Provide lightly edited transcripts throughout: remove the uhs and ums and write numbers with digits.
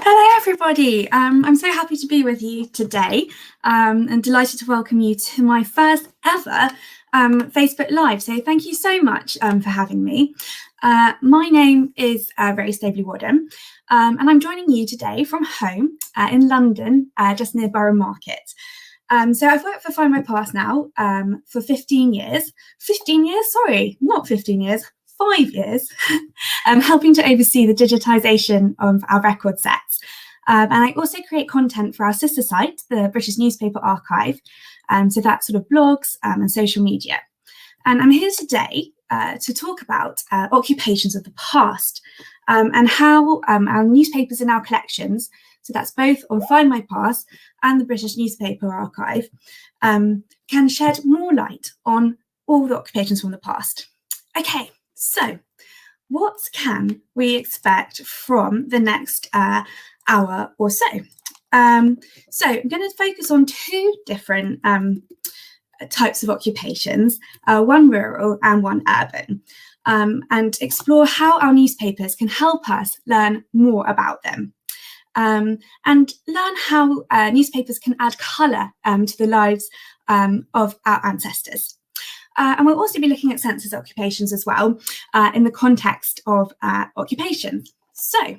Hello, everybody. I'm so happy to be with you today and delighted to welcome you to my first ever Facebook Live. So thank you so much for having me. My name is Ray Staveley-Wadham, and I'm joining you today from home in London, just near Borough Market. So I've worked for Findmypast now for 15 years. 15 years? Sorry, not 15 years. 5 years, helping to oversee the digitisation of our record sets. And I also create content for our sister site, the British Newspaper Archive. So that's sort of blogs and social media. And I'm here today to talk about occupations of the past and how our newspapers in our collections, so that's both on Findmypast and the British Newspaper Archive, can shed more light on all the occupations from the past. Okay. So, what can we expect from the next hour or so? So, I'm going to focus on two different types of occupations, one rural and one urban, and explore how our newspapers can help us learn more about them. And learn how newspapers can add colour to the lives of our ancestors. And we'll also be looking at census occupations as well in the context of occupation. So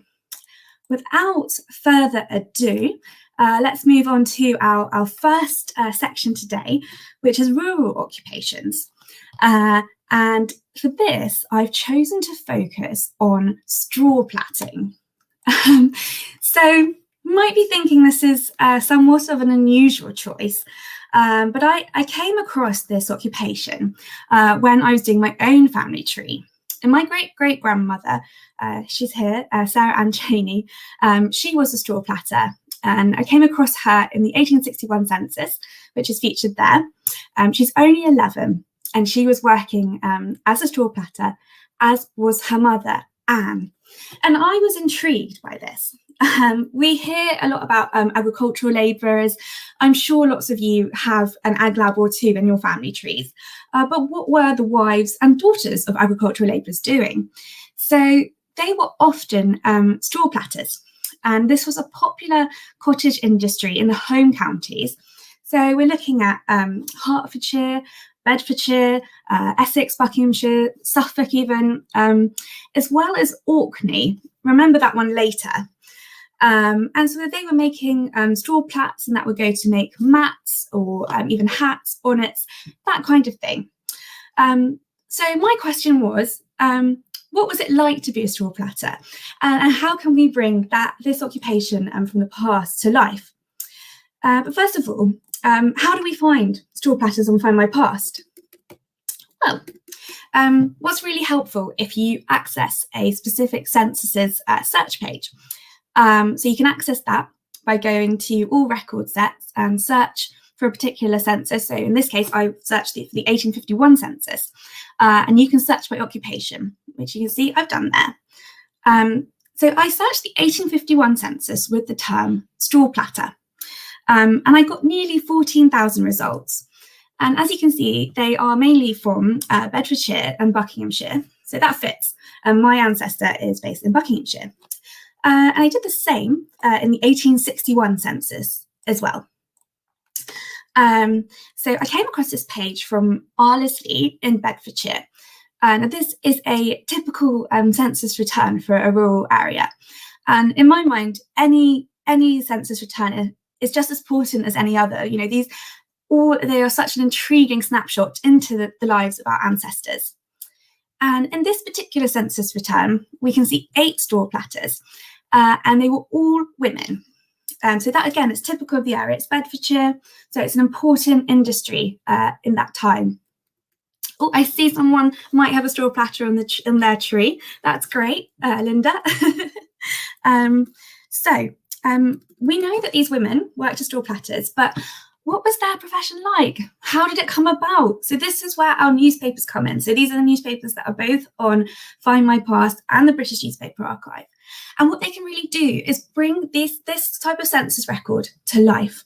without further ado, let's move on to our first section today, which is rural occupations. And for this, I've chosen to focus on straw platting. So you might be thinking this is somewhat of an unusual choice. But I came across this occupation when I was doing my own family tree. And my great-great-grandmother, she's here, Sarah Ann Cheney, she was a straw platter. And I came across her in the 1861 census, which is featured there. She's only 11, and she was working as a straw platter, as was her mother, Anne. And I was intrigued by this. We hear a lot about agricultural labourers. I'm sure lots of you have an ag lab or two in your family trees. But what were the wives and daughters of agricultural labourers doing? So they were often straw platters. And this was a popular cottage industry in the home counties. So we're looking at Hertfordshire, Bedfordshire, Essex, Buckinghamshire, Suffolk even, as well as Orkney. Remember that one later. And so they were making straw plats, and that would go to make mats or even hats, bonnets, that kind of thing. So my question was, what was it like to be a straw platter? And how can we bring this occupation from the past to life? But first of all, how do we find straw platters on Findmypast? Well, what's really helpful if you access a specific census's search page. So you can access that by going to all record sets and search for a particular census. So in this case, I searched for the 1851 census, and you can search by occupation, which you can see I've done there. So I searched the 1851 census with the term straw platter, and I got nearly 14,000 results. And as you can see, they are mainly from Bedfordshire and Buckinghamshire. So that fits. My ancestor is based in Buckinghamshire. And I did the same in the 1861 census as well. So I came across this page from Arlesley in Bedfordshire. And this is a typical census return for a rural area. And in my mind, any census return is just as important as any other. You know, they are such an intriguing snapshot into the lives of our ancestors. And in this particular census return, we can see 8 straw platters. And they were all women. So that, again, is typical of the area. It's Bedfordshire, so it's an important industry in that time. Oh, I see someone might have a straw platter in their tree. That's great, Linda. So we know that these women worked as straw platters, but what was their profession like? How did it come about? So this is where our newspapers come in. So these are the newspapers that are both on Findmypast and the British Newspaper Archive. And what they can really do is bring this type of census record to life.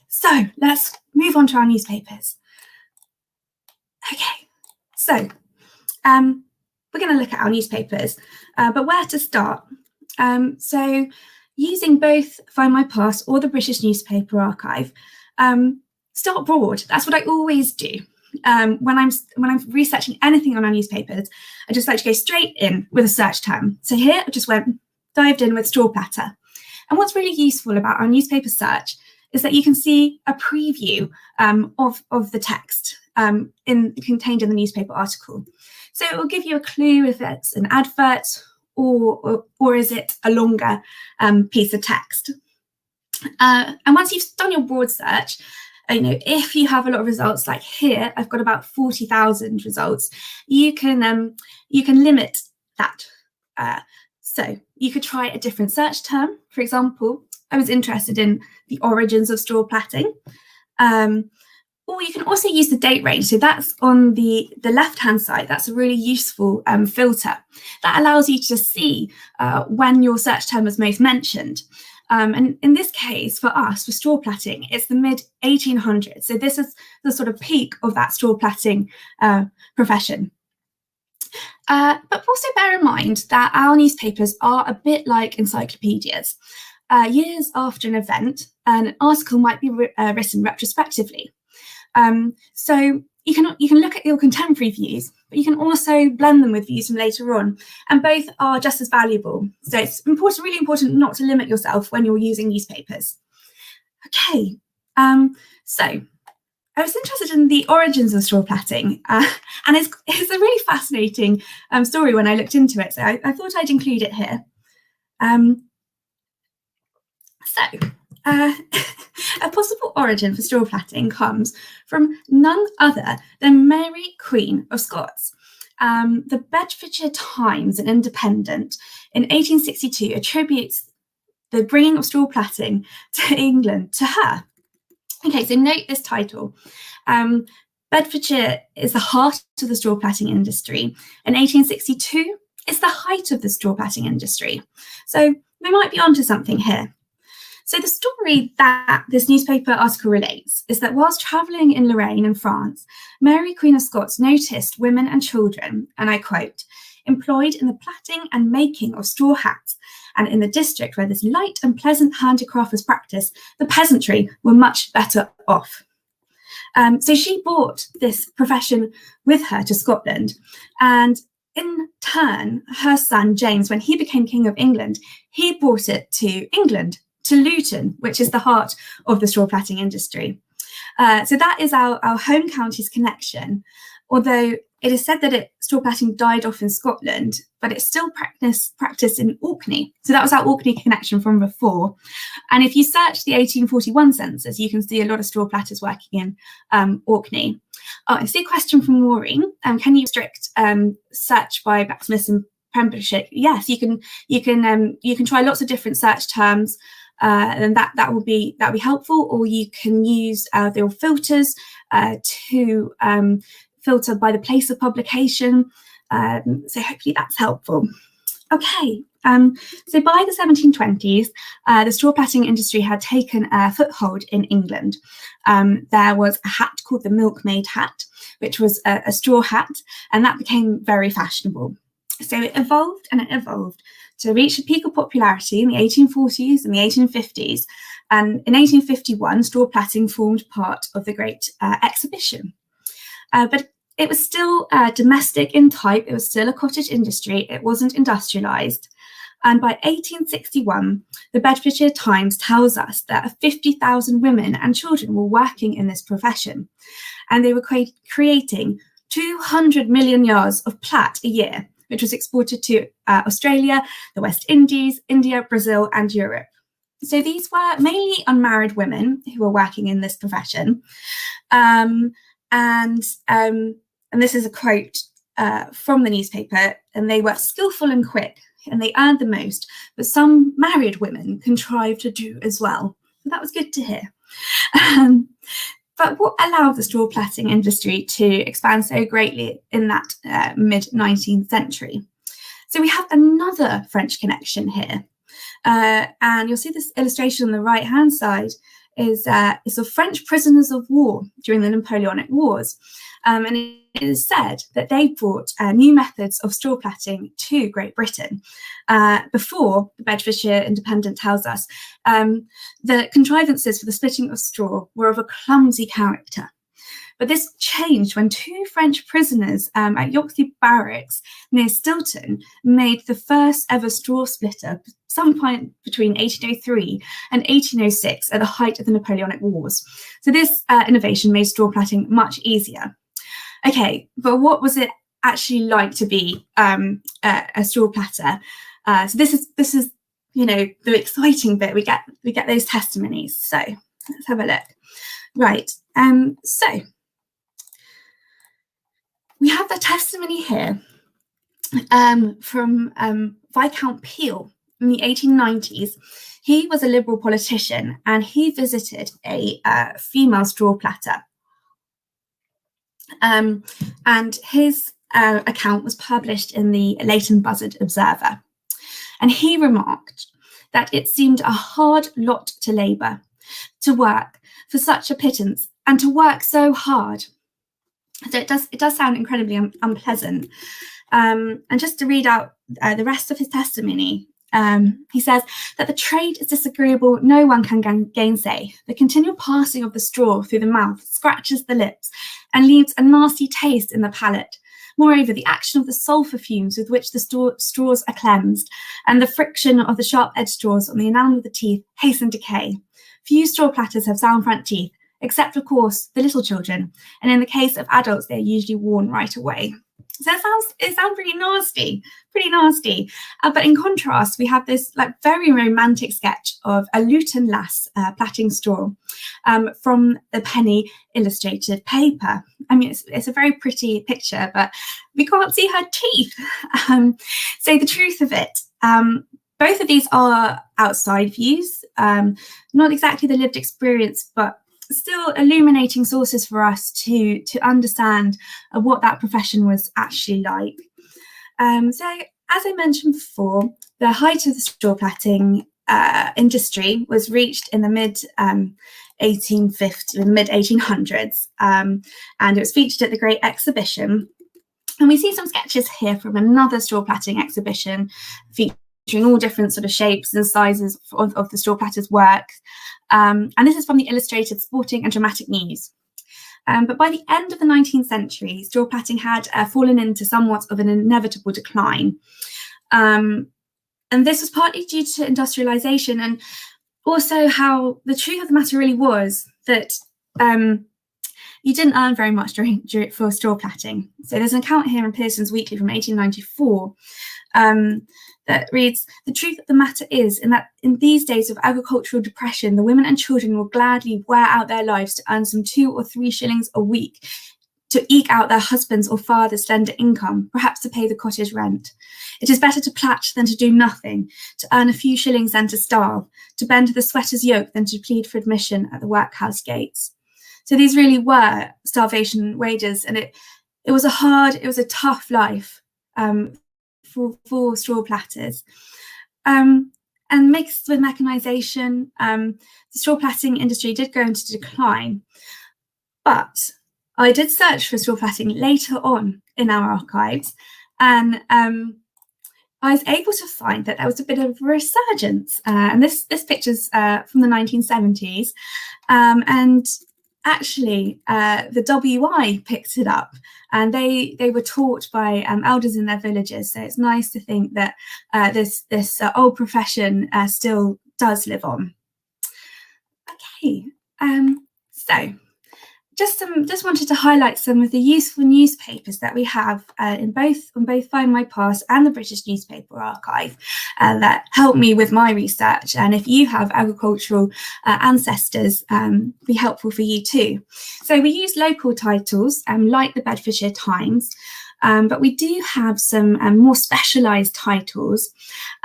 So let's move on to our newspapers. Okay, so we're going to look at our newspapers, but where to start? So using both Findmypast or the British Newspaper Archive, start broad. That's what I always do. When I'm researching anything on our newspapers, I just like to go straight in with a search term. So here I just dived in with straw platter. And what's really useful about our newspaper search is that you can see a preview of the text contained in the newspaper article. So it will give you a clue if it's an advert or is it a longer piece of text. And once you've done your broad search, if you have a lot of results, like here, I've got about 40,000 results, you can limit that. So you could try a different search term. For example, I was interested in the origins of straw platting. Or you can also use the date range. So that's on the left-hand side. That's a really useful filter. That allows you to see when your search term was most mentioned. And in this case, for us, for straw platting, it's the mid-1800s. So this is the sort of peak of that straw platting profession. But also bear in mind that our newspapers are a bit like encyclopedias. Years after an event, an article might be written retrospectively. So you can look at your contemporary views, but you can also blend them with views from later on, and both are just as valuable. So it's really important not to limit yourself when you're using newspapers. Okay, so I was interested in the origins of straw platting, and it's a really fascinating story when I looked into it, so I thought I'd include it here. A possible origin for straw platting comes from none other than Mary, Queen of Scots. The Bedfordshire Times, an Independent, in 1862 attributes the bringing of straw platting to England to her. Okay, so note this title. Bedfordshire is the heart of the straw platting industry. In 1862, it's the height of the straw platting industry. So we might be onto something here. So the story that this newspaper article relates is that whilst travelling in Lorraine in France, Mary, Queen of Scots, noticed women and children, and I quote, employed in the platting and making of straw hats, and in the district where this light and pleasant handicraft was practised, the peasantry were much better off. So she brought this profession with her to Scotland, and in turn, her son James, when he became King of England, he brought it to England, to Luton, which is the heart of the straw platting industry. So that is our home county's connection, although it is said that straw platting died off in Scotland, but it's still practiced in Orkney. So that was our Orkney connection from before. And if you search the 1841 census, you can see a lot of straw platters working in Orkney. Oh, I see a question from Maureen. Can you restrict search by blacksmiths in Pembrokeshire? Yes, you can try lots of different search terms. And that will be helpful, or you can use the filters to filter by the place of publication. So hopefully that's helpful. Okay, so by the 1720s, the straw platting industry had taken a foothold in England. There was a hat called the milkmaid hat, which was a straw hat, and that became very fashionable. So it evolved and it evolved to reach a peak of popularity in the 1840s and the 1850s. And in 1851, straw platting formed part of the Great Exhibition. But it was still domestic in type. It was still a cottage industry. It wasn't industrialised. And by 1861, the Bedfordshire Times tells us that 50,000 women and children were working in this profession. And they were creating 200 million yards of plat a year, which was exported to Australia, the West Indies, India, Brazil, and Europe. So these were mainly unmarried women who were working in this profession. And this is a quote from the newspaper, and they were skillful and quick, and they earned the most, but some married women contrived to do as well. So that was good to hear. But what allowed the straw platting industry to expand so greatly in that mid-19th century? So we have another French connection here. And you'll see this illustration on the right-hand side is of French prisoners of war during the Napoleonic Wars. And it is said that they brought new methods of straw platting to Great Britain. Before, the Bedfordshire Independent tells us, the contrivances for the splitting of straw were of a clumsy character. But this changed when two French prisoners at Yawkey Barracks near Stilton made the first ever straw splitter some point between 1803 and 1806 at the height of the Napoleonic Wars. So this innovation made straw platting much easier. Okay, but what was it actually like to be a straw platter? So this is the exciting bit. We get those testimonies. So let's have a look. Right. So we have the testimony here from Viscount Peel in the 1890s. He was a Liberal politician and he visited a female straw platter. And his account was published in the Leighton Buzzard Observer. And he remarked that it seemed a hard lot to labour, to work for such a pittance, and to work so hard. So it does sound incredibly unpleasant. And just to read out the rest of his testimony, he says that the trade is disagreeable, no one can gainsay. The continual passing of the straw through the mouth scratches the lips and leaves a nasty taste in the palate. Moreover, the action of the sulphur fumes with which the straws are cleansed and the friction of the sharp-edged straws on the enamel of the teeth hasten decay. Few straw platters have sound front teeth, except, of course, the little children, and in the case of adults, they are usually worn right away. So it sounds pretty nasty. But in contrast, we have this very romantic sketch of a Luton lass plaiting straw from the penny illustrated paper. I mean, it's a very pretty picture, but we can't see her teeth. So the truth of it, both of these are outside views, not exactly the lived experience, but still illuminating sources for us to understand what that profession was actually like. So, as I mentioned before, the height of the straw plaiting industry was reached in the mid 1800s, and it was featured at the Great Exhibition. And we see some sketches here from another straw plaiting exhibition featuring all different sort of shapes and sizes of the straw platter's work. And this is from the Illustrated Sporting and Dramatic News. But by the end of the 19th century, straw plaiting had fallen into somewhat of an inevitable decline. And this was partly due to industrialization, and also how the truth of the matter really was that you didn't earn very much for straw plaiting. So there's an account here in Pearson's Weekly from 1894 that reads, "The truth of the matter is that in these days of agricultural depression, the women and children will gladly wear out their lives to earn some 2 or 3 shillings a week, to eke out their husband's or father's slender income, perhaps to pay the cottage rent. It is better to plait than to do nothing, to earn a few shillings than to starve, to bend to the sweater's yoke than to plead for admission at the workhouse gates." So these really were starvation wages, and it was a tough life for straw platters. And mixed with mechanisation, the straw plaiting industry did go into decline. But I did search for straw plaiting later on in our archives, and I was able to find that there was a bit of a resurgence. And this picture's from the 1970s, and actually the WI picked it up, and they were taught by elders in their villages. So it's nice to think that this old profession still does live on. Okay, so just wanted to highlight some of the useful newspapers that we have on both Findmypast and the British Newspaper Archive that help me with my research. And if you have agricultural ancestors, be helpful for you too. So we use local titles like the Bedfordshire Times, but we do have some more specialised titles.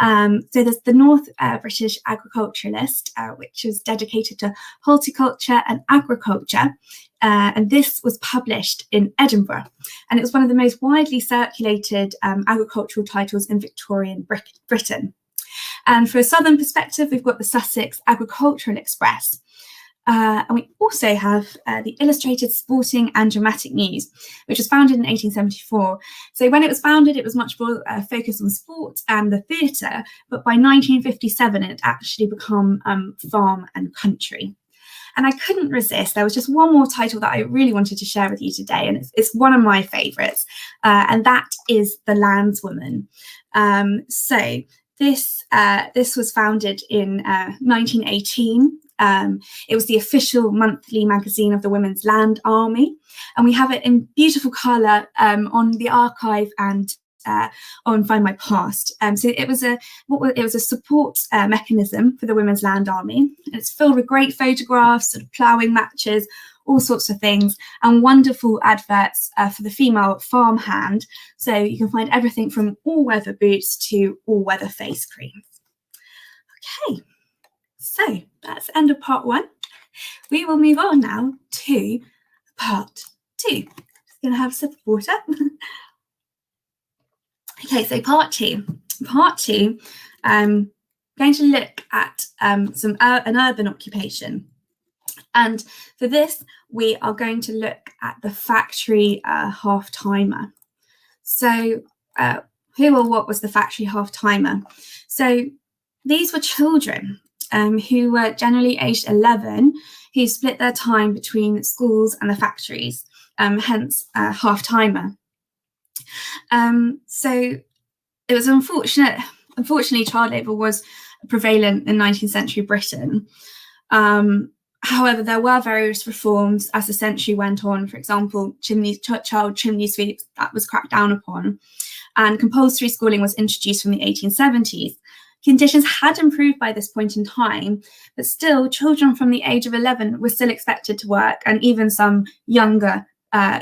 So there's the North British Agriculturalist, which was dedicated to horticulture and agriculture. And this was published in Edinburgh, and it was one of the most widely circulated agricultural titles in Victorian Britain. And for a southern perspective, we've got the Sussex Agricultural Express. And we also have the Illustrated Sporting and Dramatic News, which was founded in 1874. So when it was founded, it was much more focused on sport and the theatre, but by 1957, it actually become farm and country. And I couldn't resist. There was just one more title that I really wanted to share with you today, and it's one of my favourites, and that is The Landswoman. So this was founded in 1918. It was the official monthly magazine of the Women's Land Army, and we have it in beautiful colour on the archive and on Findmypast. So it was a support mechanism for the Women's Land Army. It's filled with great photographs, sort of ploughing matches, all sorts of things, and wonderful adverts for the female farmhand. So you can find everything from all-weather boots to all-weather face creams. Okay, so that's the end of part 1. We will move on now to part 2. Just going to have a sip of water. Okay, so part two, going to look at an urban occupation. And for this, we are going to look at the factory half-timer. So who or what was the factory half-timer? So these were children who were generally aged 11, who split their time between schools and the factories, hence half-timer. So it was unfortunately, child labour was prevalent in 19th century Britain. However, there were various reforms as the century went on. For example, child chimney sweeps, that was cracked down upon, and compulsory schooling was introduced from the 1870s. Conditions had improved by this point in time, but still children from the age of 11 were still expected to work, and even some younger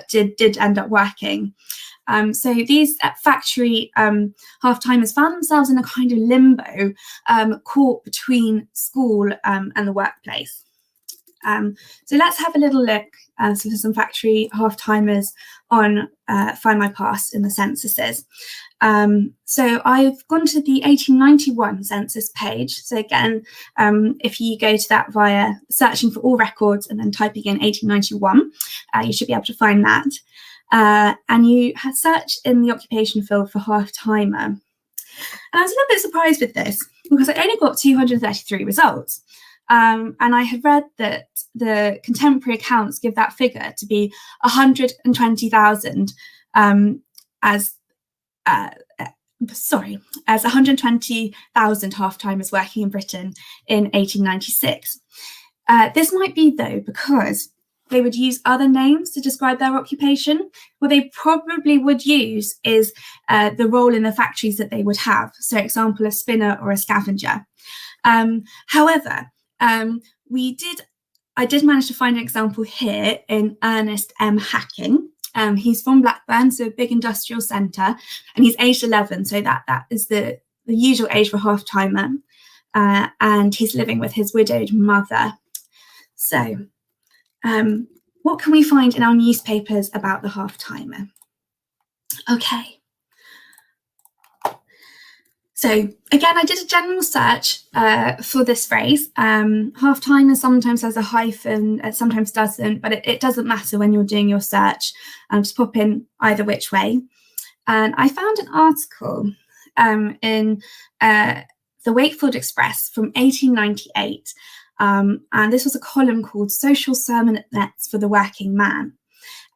did end up working. So these factory half-timers found themselves in a kind of limbo, caught between school and the workplace. So let's have a little look for some factory half-timers on Findmypast in the censuses. So I've gone to the 1891 census page. So again, if you go to that via searching for all records and then typing in 1891, you should be able to find that. And you search in the occupation field for half-timer. And I was a little bit surprised with this because I only got 233 results. And I had read that the contemporary accounts give that figure to be 120,000 as 120,000 half-timers working in Britain in 1896. This might be, though, because they would use other names to describe their occupation. What they probably would use is the role in the factories that they would have. So, example, a spinner or a scavenger. However, I did manage to find an example here in Ernest M. Hacking. He's from Blackburn, so a big industrial centre, and he's aged 11, so that is the usual age for half-timer, and he's living with his widowed mother. So, what can we find in our newspapers about the half-timer? Okay. So again, I did a general search for this phrase. Half-timer sometimes has a hyphen, it sometimes doesn't, but it doesn't matter when you're doing your search. Just pop in either which way. And I found an article in the Wakefield Express from 1898. And this was a column called Social Sermonettes for the Working Man.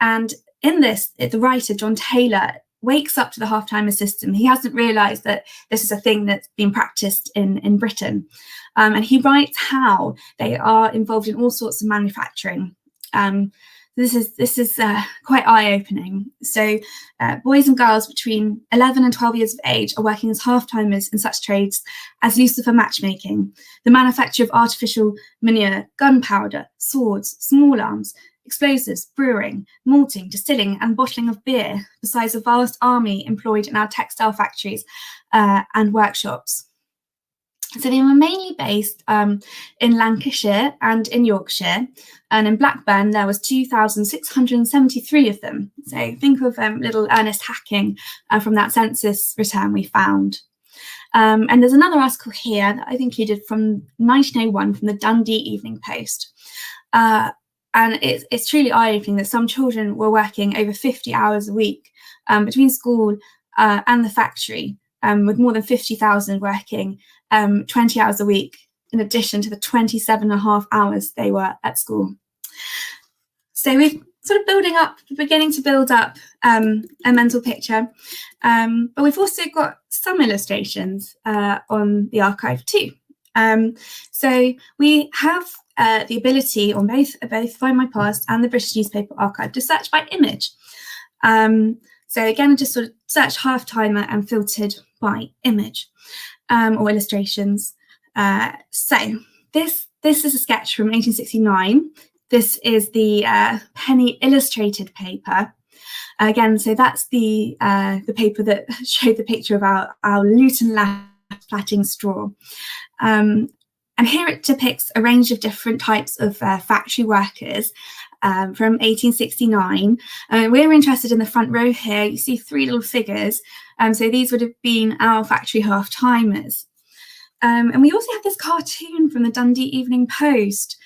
And in this, the writer, John Taylor, wakes up to the half-timer system. He hasn't realised that this is a thing that's been practiced in Britain. And he writes how they are involved in all sorts of manufacturing. This is quite eye-opening. So boys and girls between 11 and 12 years of age are working as half-timers in such trades as lucifer matchmaking, the manufacture of artificial manure, gunpowder, swords, small arms, explosives, brewing, malting, distilling and bottling of beer, besides a vast army employed in our textile factories and workshops. So they were mainly based in Lancashire and in Yorkshire, and in Blackburn there was 2,673 of them. So think of little Ernest Hacking from that census return we found. And there's another article here that I've included from 1901 from the Dundee Evening Post. And it's truly eye-opening that some children were working over 50 hours a week between school and the factory, with more than 50,000 working 20 hours a week, in addition to the 27.5 hours they were at school. So we're sort of beginning to build up a mental picture, but we've also got some illustrations on the archive too. So we have the ability on both Findmypast and the British Newspaper Archive to search by image. So again, just sort of search half-timer and filtered by image or illustrations. So this is a sketch from 1869. This is the penny illustrated paper. Again, so that's the paper that showed the picture of our Luton lath platting straw. And here it depicts a range of different types of factory workers from 1869. We're interested in the front row here. You see 3 little figures. So these would have been our factory half-timers. And we also have this cartoon from the Dundee Evening Post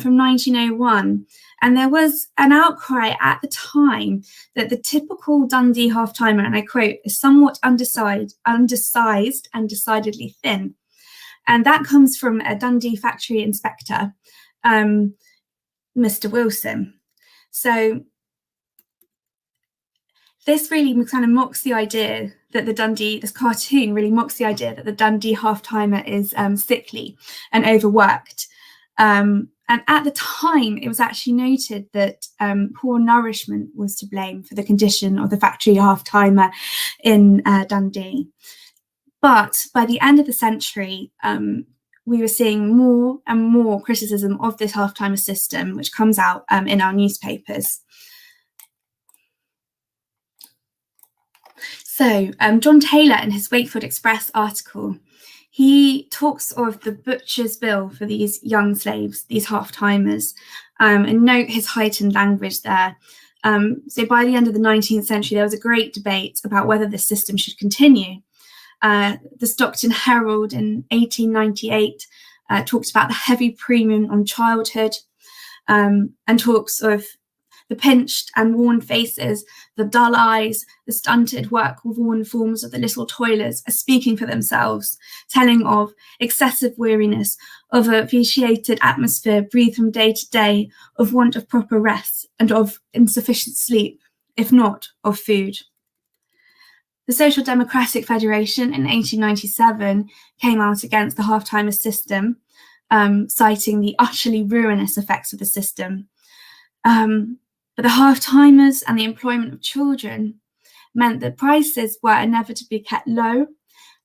from 1901. And there was an outcry at the time that the typical Dundee half-timer, and I quote, is somewhat undersized and decidedly thin. And that comes from a Dundee factory inspector, Mr. Wilson. So this really kind of mocks the idea that this cartoon really mocks the idea that the Dundee half-timer is sickly and overworked. And at the time, it was actually noted that poor nourishment was to blame for the condition of the factory half-timer in Dundee. But by the end of the century, we were seeing more and more criticism of this half-timer system, which comes out in our newspapers. So John Taylor, in his Wakefield Express article, he talks of the butcher's bill for these young slaves, these half-timers, and note his heightened language there. So by the end of the 19th century, there was a great debate about whether this system should continue. The Stockton Herald in 1898 talks about the heavy premium on childhood, and talks of the pinched and worn faces, the dull eyes, the stunted work-worn forms of the little toilers are speaking for themselves, telling of excessive weariness, of a vitiated atmosphere breathed from day to day, of want of proper rest, and of insufficient sleep, if not of food. The Social Democratic Federation in 1897 came out against the half-timer system, citing the utterly ruinous effects of the system. But the half-timers and the employment of children meant that prices were inevitably kept low,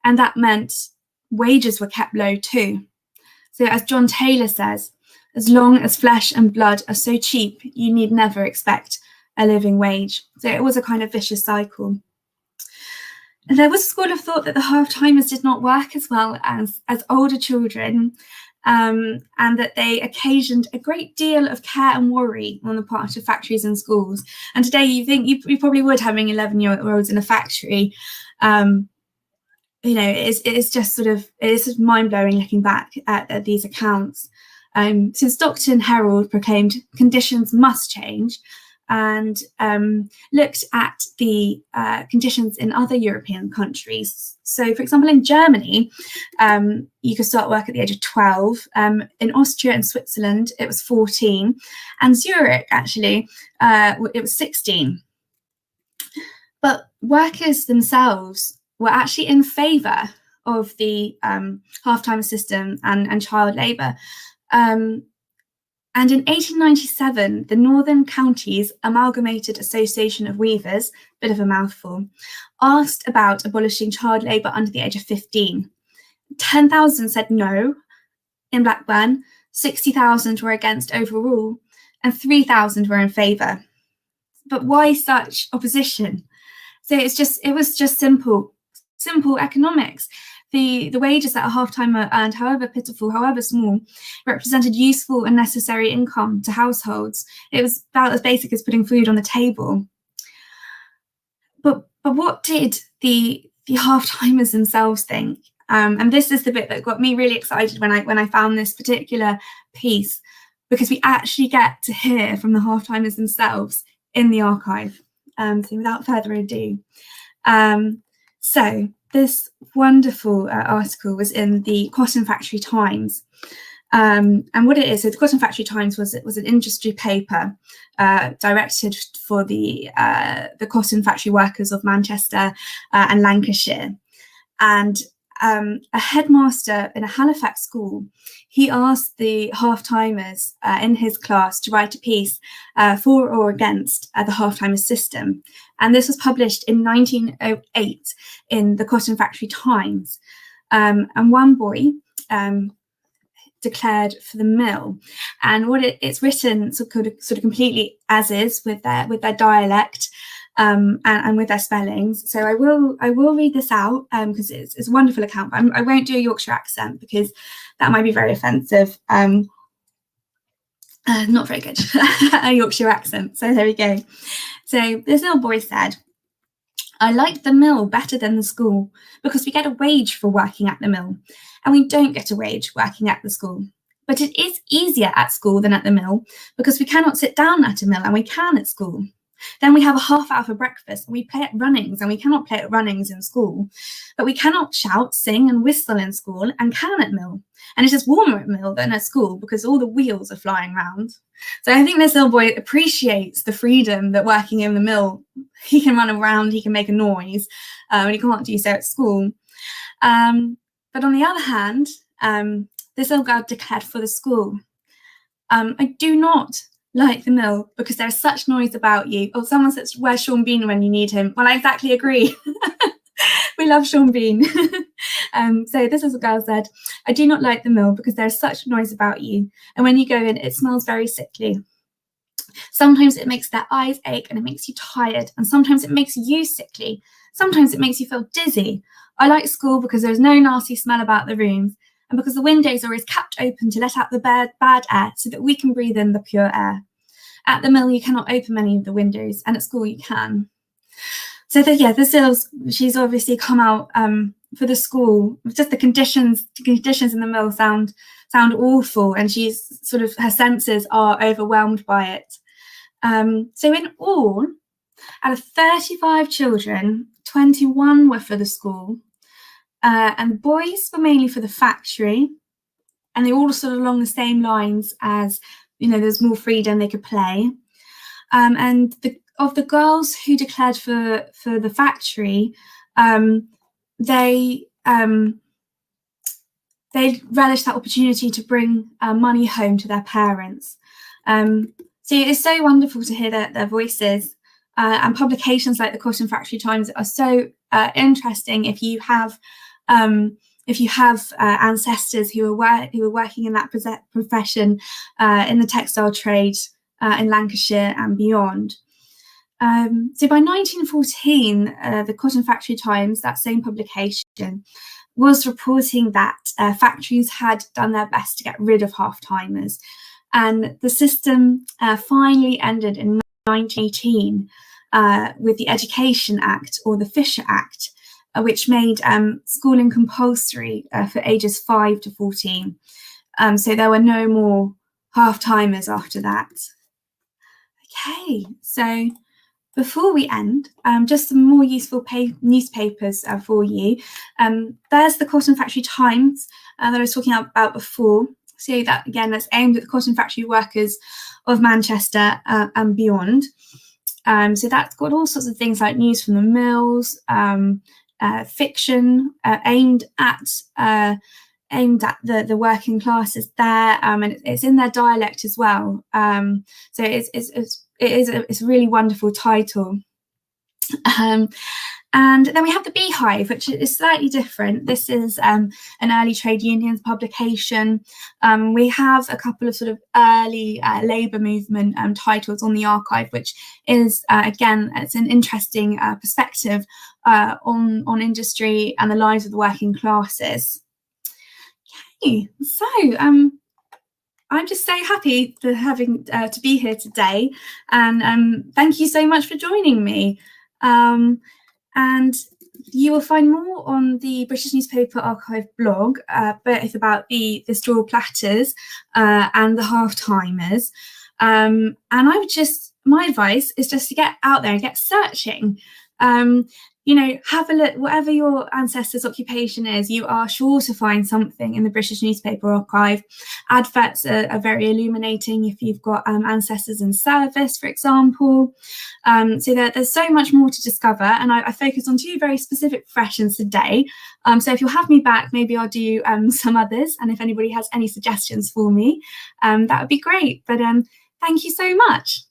and that meant wages were kept low too. So as John Taylor says, as long as flesh and blood are so cheap, you need never expect a living wage. So it was a kind of vicious cycle. And there was a school of thought that the half-timers did not work as well as older children, and that they occasioned a great deal of care and worry on the part of factories and schools. And today you think you probably would, having 11-year-olds in a factory. It's just mind-blowing looking back at these accounts. So Stockton Herald proclaimed conditions must change, and looked at the conditions in other European countries. So, for example, in Germany, you could start work at the age of 12. In Austria and Switzerland, it was 14. And Zurich, actually, it was 16. But workers themselves were actually in favour of the half-time system and child labour. And in 1897, the Northern Counties Amalgamated Association of Weavers, bit of a mouthful, asked about abolishing child labour under the age of 15. 10,000 said no in Blackburn, 60,000 were against overall, and 3,000 were in favour. But why such opposition? So it was just simple economics. The wages that a half-timer earned, however pitiful, however small, represented useful and necessary income to households. It was about as basic as putting food on the table. But what did the half-timers themselves think? And this is the bit that got me really excited when I found this particular piece. because we actually get to hear from the half-timers themselves in the archive. So without further ado, so this wonderful article was in the Cotton Factory Times. And what it is, so the Cotton Factory Times was an industry paper directed for the cotton factory workers of Manchester and Lancashire. And a headmaster in a Halifax school, he asked the half-timers in his class to write a piece for or against the half-timers system. And this was published in 1908 in the Cotton Factory Times. And one boy declared for the mill, and what it's written sort of completely as is with their dialect and with their spellings. So I will read this out because it's a wonderful account, but I won't do a Yorkshire accent because that might be very offensive. Not very good. A Yorkshire accent. So there we go. So this little boy said, "I like the mill better than the school because we get a wage for working at the mill, and we don't get a wage working at the school. But it is easier at school than at the mill because we cannot sit down at a mill and we can at school. Then we have a half hour for breakfast and we play at runnings, and we cannot play at runnings in school. But we cannot shout, sing and whistle in school and can at mill. And it is warmer at mill than at school because all the wheels are flying round." So I think this little boy appreciates the freedom that working in the mill, he can run around, he can make a noise, and he can't do so at school. But on the other hand, this little girl declared for the school. "I do not like the mill because there's such noise about you." Oh, someone says, "Where's Sean Bean when you need him?" Well, I exactly agree. We love Sean Bean. So this little girl said, "I do not like the mill because there's such noise about you. And when you go in, it smells very sickly. Sometimes it makes their eyes ache and it makes you tired. And sometimes it makes you sickly. Sometimes it makes you feel dizzy. I like school because there's no nasty smell about the rooms, and because the windows are always kept open to let out the bad air so that we can breathe in the pure air. At the mill, you cannot open many of the windows, and at school you can." So this girl's, she's obviously come out for the school. Just the conditions in the mill sound awful, and she's sort of, her senses are overwhelmed by it. So in all, out of 35 children, 21 were for the school, and boys were mainly for the factory, and they all sort of along the same lines as, there's more freedom, they could play. And of the girls who declared for the factory, they relished that opportunity to bring money home to their parents. So it's so wonderful to hear their voices, and publications like the Cotton Factory Times are so interesting if you have ancestors who were working in that profession in the textile trade in Lancashire and beyond. So by 1914, the Cotton Factory Times, that same publication, was reporting that factories had done their best to get rid of half-timers, and the system finally ended in 1918 with the Education Act, or the Fisher Act, which made schooling compulsory for ages 5 to 14. So there were no more half-timers after that. Okay, so before we end, just some more useful newspapers for you. There's the Cotton Factory Times that I was talking about before. So that, again, that's aimed at the cotton factory workers of Manchester and beyond. So that's got all sorts of things like news from the mills, fiction aimed at the working classes there, and it's in their dialect as well. So it's a really wonderful title. And then we have the Beehive, which is slightly different. This is an early trade unions publication. We have a couple of sort of early labour movement titles on the archive, which is, again, it's an interesting perspective on industry and the lives of the working classes. Okay, so I'm just so happy for having to be here today, and thank you so much for joining me. And You will find more on the British Newspaper Archive blog, both about the straw platters and the half-timers. And my advice is just to get out there and get searching. Have a look, whatever your ancestors' occupation is, you are sure to find something in the British Newspaper Archive. Adverts are very illuminating if you've got ancestors in service, for example. So there's so much more to discover, and I focus on 2 very specific professions today. So if you'll have me back, maybe I'll do some others, and if anybody has any suggestions for me, that would be great. But thank you so much.